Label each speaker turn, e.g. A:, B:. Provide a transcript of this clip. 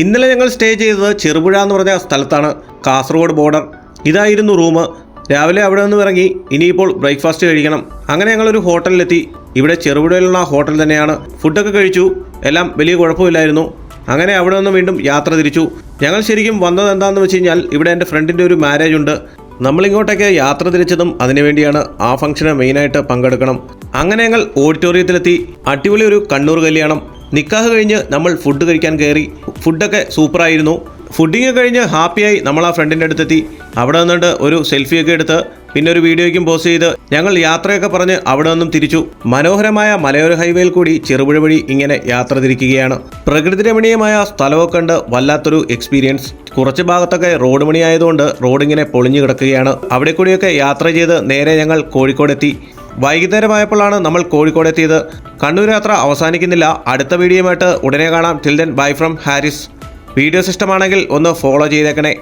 A: ഇന്നലെ ഞങ്ങൾ സ്റ്റേ ചെയ്തത് ചെറുപുഴ എന്ന് പറഞ്ഞ സ്ഥലത്താണ്, കാസർഗോഡ് ബോർഡർ. ഇതായിരുന്നു റൂം. രാവിലെ അവിടെ നിന്ന് ഇറങ്ങി ഇനിയിപ്പോൾ ബ്രേക്ക്ഫാസ്റ്റ് കഴിക്കണം. അങ്ങനെ ഞങ്ങളൊരു ഹോട്ടലിലെത്തി. ഇവിടെ ചെറുപുഴയിലുള്ള ഹോട്ടൽ തന്നെയാണ്. ഫുഡൊക്കെ കഴിച്ചു, എല്ലാം വലിയ കുഴപ്പമില്ലായിരുന്നു. അങ്ങനെ അവിടെ നിന്ന് വീണ്ടും യാത്ര തിരിച്ചു. ഞങ്ങൾ ശരിക്കും വന്നത് എന്താണെന്ന് വെച്ച് കഴിഞ്ഞാൽ ഇവിടെ എൻ്റെ ഫ്രണ്ടിൻ്റെ ഒരു മാരേജ് ഉണ്ട്. നമ്മളിങ്ങോട്ടേക്ക് യാത്ര തിരിച്ചതും അതിനുവേണ്ടിയാണ്. ആ ഫംഗ്ഷന് മെയിനായിട്ട് പങ്കെടുക്കണം. അങ്ങനെ ഞങ്ങൾ ഓഡിറ്റോറിയത്തിലെത്തി. അടിപൊളി ഒരു കണ്ണൂർ കല്യാണം. നിക്കാഹ് കഴിഞ്ഞ് നമ്മൾ ഫുഡ് കഴിക്കാൻ കയറി. ഫുഡൊക്കെ സൂപ്പറായിരുന്നു. ഫുഡിങ് കഴിഞ്ഞ് ഹാപ്പിയായി നമ്മൾ ആ ഫ്രണ്ടിൻ്റെ അടുത്തെത്തി. അവിടെ നിന്നിട്ട് ഒരു സെൽഫിയൊക്കെ എടുത്ത് പിന്നെ ഒരു വീഡിയോയ്ക്കും പോസ്റ്റ് ചെയ്ത് ഞങ്ങൾ യാത്രയൊക്കെ പറഞ്ഞ് അവിടെ നിന്നും തിരിച്ചു. മനോഹരമായ മലയോര ഹൈവേയിൽ കൂടി ചെറുപുഴ വഴി ഇങ്ങനെ യാത്ര തിരിക്കുകയാണ്. പ്രകൃതി രമണീയമായ സ്ഥലമൊക്കെ ഉണ്ട്, വല്ലാത്തൊരു എക്സ്പീരിയൻസ്. കുറച്ച് ഭാഗത്തൊക്കെ റോഡ് പണിയായതുകൊണ്ട് റോഡ് ഇങ്ങനെ പൊളിഞ്ഞു കിടക്കുകയാണ്. അവിടെ കൂടിയൊക്കെ യാത്ര ചെയ്ത് നേരെ ഞങ്ങൾ കോഴിക്കോടെത്തി. വൈകുന്നേരമായപ്പോഴാണ് നമ്മൾ കോഴിക്കോട് എത്തിയത്. കണ്ണൂർ യാത്ര അവസാനിക്കുന്നില്ല. അടുത്ത വീഡിയോയുമായിട്ട് ഉടനെ കാണാം. Till then bye from Haris. Videos ഇഷ്ടമാണെങ്കിൽ ഒന്ന് ഫോളോ ചെയ്തേക്കണേ.